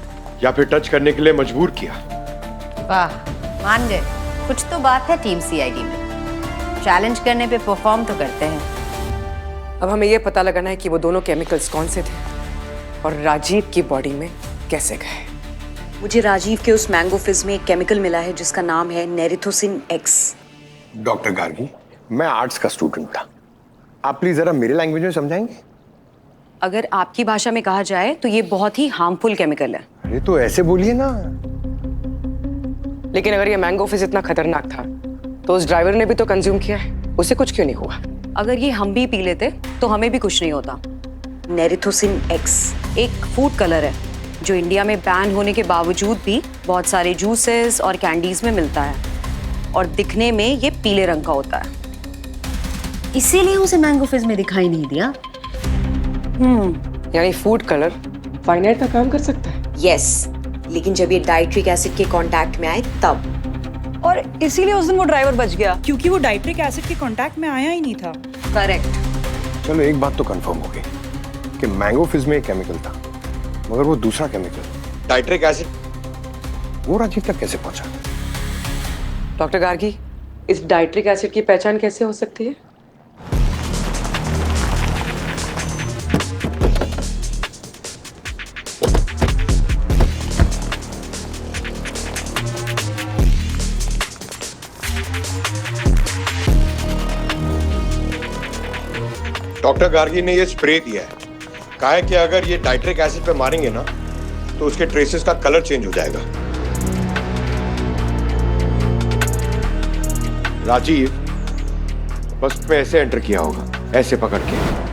Speaker 3: या फिर टच करने के लिए मजबूर किया।
Speaker 2: वाह, मान गए। कुछ तो बात है टीम सीआईडी में। चैलेंज करने पे परफॉर्म तो करते हैं।
Speaker 1: अब हमें यह पता लगाना है कि वो दोनों केमिकल्स कौन से थे और राजीव की बॉडी में कैसे गए।
Speaker 9: मुझे राजीव के उस मैंगो फिज में एक केमिकल मिला है जिसका नाम है नेरिथोसिन एक्स।
Speaker 3: डॉक्टर गार्गी, मैं आर्ट्स का स्टूडेंट था, आप प्लीज जरा मेरे लैंग्वेज में समझाएंगे?
Speaker 9: अगर आपकी भाषा में कहा जाए तो ये बहुत ही हार्मफुल केमिकल है।
Speaker 3: अरे तो ऐसे बोलिए ना।
Speaker 1: लेकिन अगर ये मैंगो फिज इतना खतरनाक था तो उस ड्राइवर ने भी तो कंज्यूम किया है, उसे कुछ क्यों नहीं हुआ?
Speaker 9: अगर ये हम भी पी लेते तो हमें भी कुछ नहीं होता। नेरिथोसिन एक्स एक फूड कलर है जो इंडिया में बैन होने के बावजूद भी बहुत सारे जूसेस और कैंडीज में मिलता है और दिखने में ये पीले रंग का होता है।
Speaker 2: इसीलिए उसे मैंगो फिज में दिखाई नहीं दिया।
Speaker 1: यानी फूड कलर फाइनाइट का काम कर सकता है?
Speaker 9: यस, लेकिन जब ये डाइट्रिक एसिड के कांटेक्ट में आए तब, और इसीलिए उस दिन वो ड्राइवर बच गया
Speaker 16: क्योंकि वो डाइट्रिक एसिड के कांटेक्ट में आया ही नहीं था।
Speaker 9: करेक्ट।
Speaker 3: चलो एक बात तो कंफर्म हो गई कि मैंगो फिज में एक केमिकल था, मगर वो दूसरा केमिकल डाइट्रिक एसिड वो राजीव तक कैसे पहुंचा?
Speaker 1: डॉक्टर गार्गी, इस डाइट्रिक एसिड की पहचान कैसे हो सकती है?
Speaker 3: डॉक्टर गार्गी ने ये स्प्रे दिया है, कहा है कि अगर ये डाइट्रिक एसिड पे मारेंगे ना तो उसके ट्रेसेस का कलर चेंज हो जाएगा। राजीव बस में ऐसे एंटर किया होगा, ऐसे पकड़ के।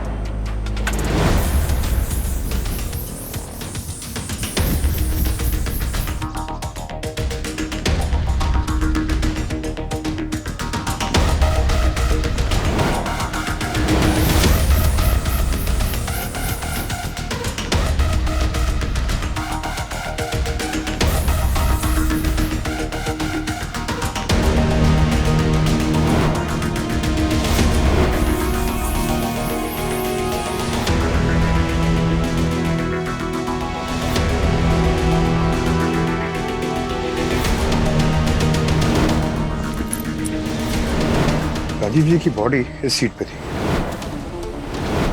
Speaker 3: राजीव जी की बॉडी इस सीट पे थी,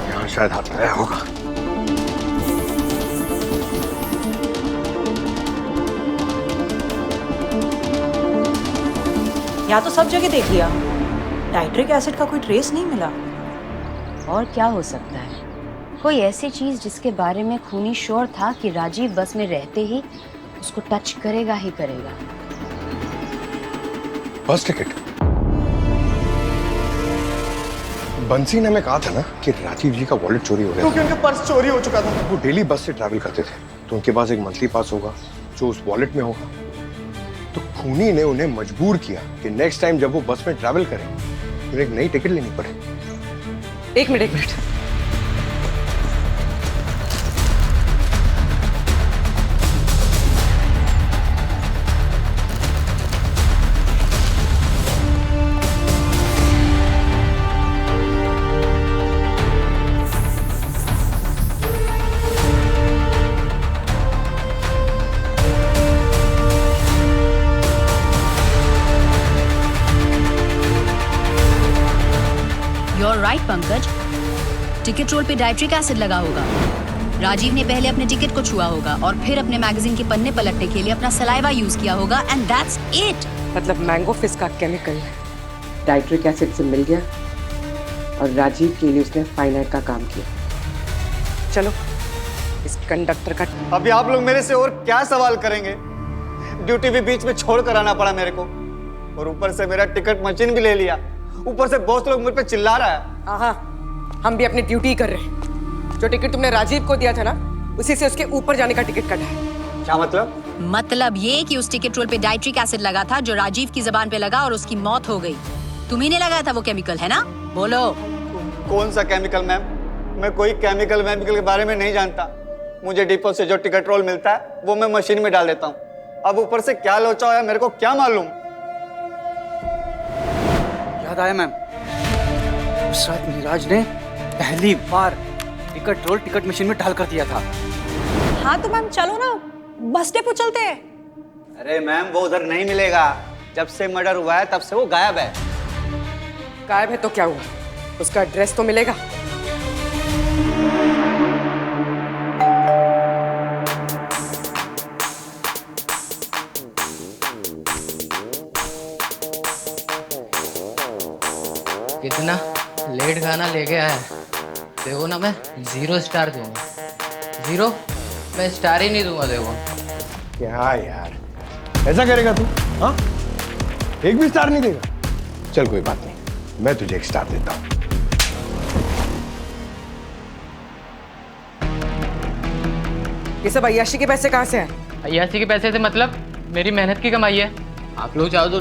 Speaker 3: यहाँ शायद हाथ आया होगा।
Speaker 16: यहाँ तो सब जगह देख लिया, डाइट्रिक एसिड का कोई ट्रेस नहीं मिला।
Speaker 2: और क्या हो सकता है? कोई ऐसी चीज जिसके बारे में खूनी श्योर था कि राजीव बस में रहते ही उसको टच करेगा ही करेगा।
Speaker 3: बस टिकट। बंसी ने हमें कहा था ना कि राजीव जी का वॉलेट चोरी हो गया
Speaker 6: क्योंकि उनका पर्स चोरी हो चुका था।
Speaker 3: वो डेली बस से ट्रैवल करते थे, तो उनके पास एक मंथली पास होगा जो उस वॉलेट में होगा। तो खूनी ने उन्हें मजबूर किया कि नेक्स्ट टाइम जब वो बस में ट्रैवल करें उन्हें एक नई टिकट लेनी पड़े।
Speaker 1: एक minute.
Speaker 8: You're right, Pankaj. Ticket roll पे डाइट्रिक एसिड लगा होगा। राजीव ने पहले अपने टिकट को छुआ होगा और फिर अपने मैगजीन के पन्ने पलटने के लिए अपना सलाइवा यूज किया होगा एंड दैट्स इट।
Speaker 1: मतलब मैंगो फिश का केमिकल डाइट्रिक एसिड से मिल गया और राजीव के लिए उसने फाइनाइट का काम किया। चलो इस कंडक्टर का।
Speaker 4: अभी आप लोग मेरे से और क्या सवाल करेंगे? ड्यूटी भी बीच में छोड़ कर आना पड़ा मेरे को, और ऊपर से मेरा टिकट मशीन भी ले लिया। ऊपर से बॉस लोग मुझ पे चिल्ला रहा है।
Speaker 1: हाँ, हम भी अपनी ड्यूटी कर रहे हैं। जो टिकट तुमने राजीव को दिया था ना, उसी से उसके ऊपर जाने का टिकट कटा है।
Speaker 4: क्या मतलब?
Speaker 8: मतलब ये कि उस टिकट रोल पे डाइट्रिक एसिड लगा था जो राजीव की जबान पे लगा और उसकी मौत हो गई। तुम्ही ने लगाया था वो केमिकल, है ना? बोलो।
Speaker 4: कौन सा केमिकल मैम? मैं कोई केमिकल के बारे में नहीं जानता। मुझे डिपो से जो टिकट रोल मिलता है वो मैं मशीन में डाल देता हूँ। अब ऊपर से क्या लोचा होया मेरे को क्या मालूम। याद आया मैम, उस रात नीरज ने पहली बार टिकट रोल टिकट मशीन में डाल कर दिया था।
Speaker 16: हाँ तो मैम चलो ना, बस डिपो चलते हैं।
Speaker 4: अरे मैम वो उधर नहीं मिलेगा। जब से मर्डर हुआ है तब से वो गायब है।
Speaker 1: गायब है तो क्या हुआ? उसका एड्रेस तो मिलेगा।
Speaker 17: कितना लेट गाना लेके आया है। देखो ना, मैं 0 स्टार दूंगा। 0? मैं स्टार ही नहीं दूंगा। देखो
Speaker 3: क्या यार, ऐसा करेगा तू? हाँ, एक भी स्टार नहीं देगा? चल कोई बात नहीं, मैं तुझे 1 स्टार देता हूँ।
Speaker 1: ये सब अय्याशी के पैसे कहाँ से आए?
Speaker 17: अय्याशी के पैसे से मतलब मेरी मेहनत की कमाई है। आप लोग चाहो तो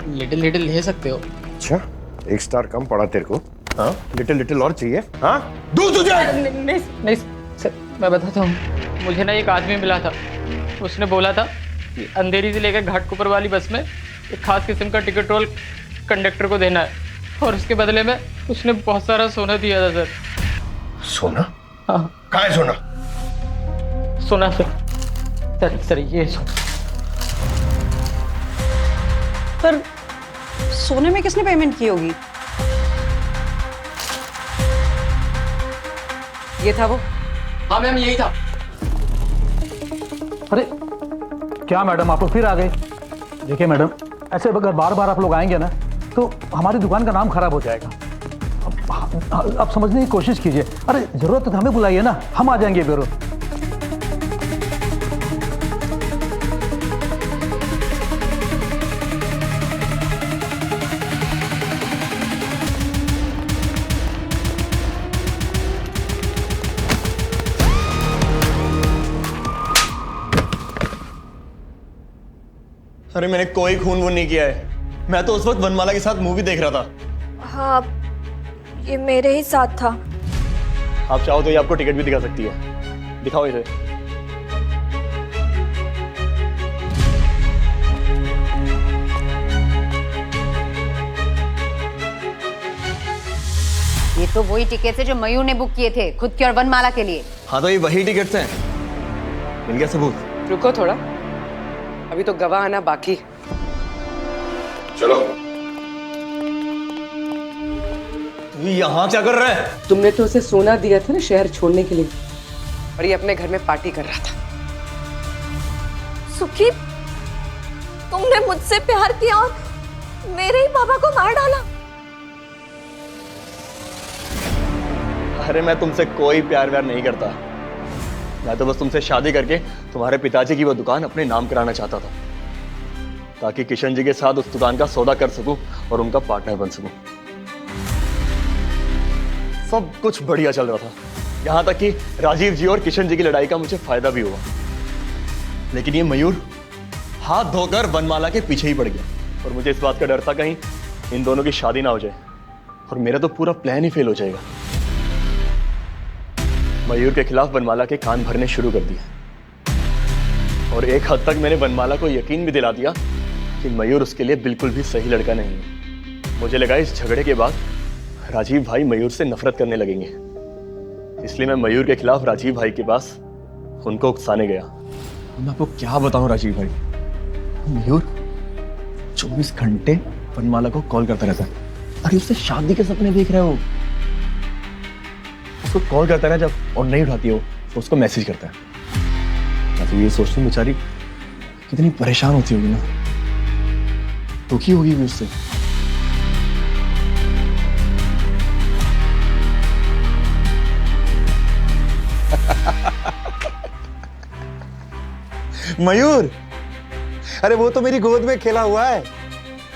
Speaker 17: लिटिल लिटिल ले सकते हो।
Speaker 3: अच्छा, 1 स्टार कम पड़ा तेरे को? हाँ, लिटिल लिटिल और चाहिए? हाँ, दूर तुझे।
Speaker 17: नहीं सर, मैं बताता हूँ। मुझे ना एक आदमी मिला था, उसने बोला था कि अंधेरी से लेकर घाटकोपर वाली बस में एक खास किस्म का टिकट रोल कंडक्टर को देना है, और उसके बदले में उसने बहुत सारा सोना दिया था सर।
Speaker 3: सोना?
Speaker 17: हाँ।
Speaker 3: कहाँ है सोना?
Speaker 17: सोना सर ये
Speaker 16: पर सोने में किसने पेमेंट की होगी?
Speaker 1: ये था वो?
Speaker 17: हाँ मैम, यही था।
Speaker 18: अरे क्या मैडम, आप लोग फिर आ गए? देखिए मैडम, ऐसे अगर बार बार आप लोग आएंगे ना तो हमारी दुकान का नाम खराब हो जाएगा। अब समझने की कोशिश कीजिए। अरे जरूरत तो हमें बुलाइए ना, हम आ जाएंगे जरूर।
Speaker 14: अरे मैंने कोई खून वून नहीं किया है। मैं तो उस वक्त वनमाला के साथ मूवी देख रहा था।
Speaker 12: हाँ, ये मेरे ही साथ था।
Speaker 14: आप चाहो तो ये आपको टिकट भी दिखा सकती है। दिखाओ इसे।
Speaker 2: ये तो वही टिकट है जो मयूर ने बुक किए थे खुद की और वनमाला के लिए।
Speaker 14: हाँ तो ये वही टिकट्स हैं। मिल गया सबूत?
Speaker 1: रुको थोड़ा, अभी तो गवाह आना बाकी।
Speaker 3: चलो।
Speaker 14: तू यहाँ क्या कर रहा है?
Speaker 1: तुमने तो उसे सोना दिया था ना शहर छोड़ने के लिए, और ये अपने घर में पार्टी कर रहा था।
Speaker 12: सुखी, तुमने मुझसे प्यार किया और मेरे ही पापा को मार डाला।
Speaker 14: अरे मैं तुमसे कोई प्यार व्यार नहीं करता। मैं तो बस तुमसे शादी करके तुम्हारे पिताजी की वो दुकान अपने नाम कराना चाहता था, ताकि किशन जी के साथ उस दुकान का सौदा कर सकूं और उनका पार्टनर बन सकूं। सब कुछ बढ़िया चल रहा था, यहां तक कि राजीव जी और किशन जी की लड़ाई का मुझे फायदा भी हुआ। लेकिन ये मयूर हाथ धोकर वनमाला के पीछे ही पड़ गया। और मुझे इस बात का डर था कहीं इन दोनों की शादी ना हो जाए और मेरा तो पूरा प्लान ही फेल हो जाएगा। मयूर के खिलाफ वनमाला के कान भरने शुरू कर दिए और एक हद तक मैंने वनमाला को यकीन भी दिला दिया कि मयूर उसके लिए बिल्कुल भी सही लड़का नहीं है। मुझे लगा इस झगड़े के बाद राजीव भाई मयूर से नफरत करने लगेंगे, इसलिए मैं मयूर के खिलाफ राजीव भाई के पास उनको उकसाने गया। मैं आपको क्या बताऊं राजीव भाई, मयूर 24 घंटे वनमाला को कॉल करता रहता है। अरे उससे शादी के सपने देख रहे हो, उसको कॉल करता है जब और नहीं उठाती हो तो उसको मैसेज करता है। मैं तो ये सोचती हूँ बेचारी कितनी परेशान होती होगी ना, दुखी होगी भी उससे।
Speaker 13: मयूर, अरे वो तो मेरी गोद में खेला हुआ है,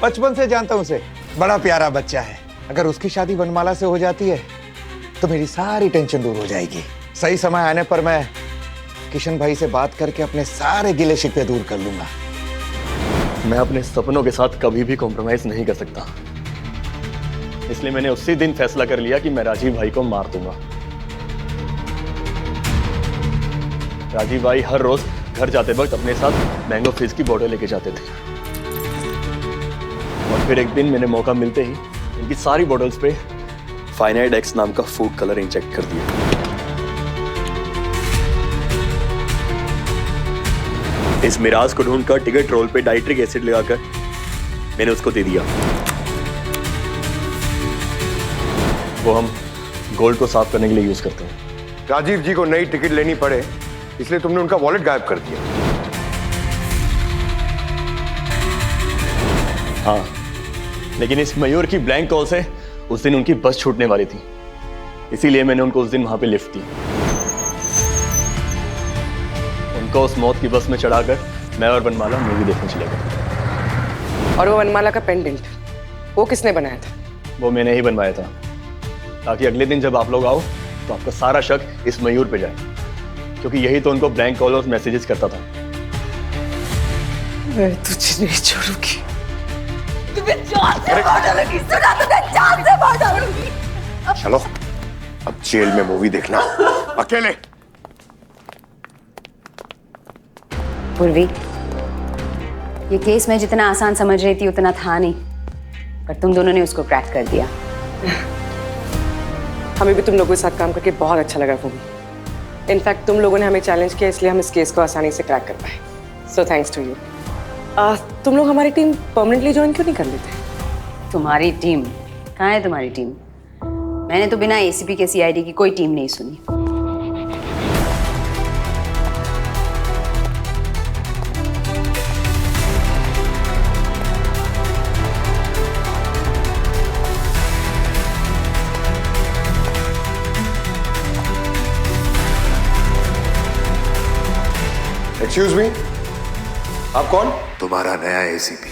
Speaker 13: बचपन से जानता हूं उसे, बड़ा प्यारा बच्चा है। अगर उसकी शादी वनमाला से हो जाती है तो मेरी सारी टेंशन दूर हो जाएगी। सही समय आने पर मैं किशन भाई से बात करके अपने सारे गिले शिकवे दूर कर लूंगा।
Speaker 14: मैं अपने सपनों के साथ कभी भी कॉम्प्रोमाइज नहीं कर सकता, इसलिए मैंने उसी दिन फैसला कर लिया कि मैं राजीव भाई को मार दूंगा। राजीव भाई हर रोज घर जाते वक्त अपने साथ मैंगो फिज की बोतल लेके जाते थे और फिर एक दिन मैंने मौका मिलते ही इनकी सारी बोतल्स पे फाइनाइट एक्स नाम का फूड कलर इंजेक्ट कर दिया। इस मिराज को ढूंढकर टिकट रोल पे डाइट्रिक एसिड लगाकर मैंने उसको दे दिया। वो हम गोल्ड को साफ करने के लिए यूज करते हैं।
Speaker 3: राजीव जी को नई टिकट लेनी पड़े इसलिए तुमने उनका वॉलेट गायब कर दिया।
Speaker 14: हाँ, लेकिन इस मयूर की ब्लैंक कॉल से उस दिन उनकी बस छूटने वाली थी, इसीलिए मैंने उनको उस दिन वहां पे लिफ्ट दी। उनको उस मौत की बस में चढ़ाकर मैं और वनमाला मूवी देखने चले गए।
Speaker 1: और वो वनमाला का पेंडेंट वो किसने बनाया था?
Speaker 14: वो मैंने ही बनवाया था, ताकि अगले दिन जब आप लोग आओ तो आपका सारा शक इस मयूर पे जाए, क्योंकि यही तो उनको ब्लैंक कॉल और मैसेजेस करता था।
Speaker 1: मैं तुझे नहीं छोड़ूंगी।
Speaker 12: तुम्हें जान से मार डालूंगी, सुना तुझे जान से मार डालूंगी।
Speaker 3: चलो अब जेल में मूवी देखना अकेले।
Speaker 2: पूर्वी, ये केस मैं जितना आसान समझ रही थी उतना था नहीं, पर तुम दोनों ने उसको क्रैक कर दिया।
Speaker 1: हमें भी तुम लोगों के साथ काम करके बहुत अच्छा लगा भूमि। इनफैक्ट तुम लोगों ने हमें चैलेंज किया, इसलिए हम इस केस को आसानी से क्रैक कर पाए। So thanks to you. तुम लोग हमारी टीम परमानेंटली ज्वाइन क्यों नहीं कर लेते?
Speaker 2: तुम्हारी टीम? कहाँ है तुम्हारी टीम? मैंने तो बिना एसीपी के सीआईडी की कोई टीम नहीं सुनी।
Speaker 3: एक्सक्यूज मी, आप कौन?
Speaker 13: तुम्हारा नया एसीपी।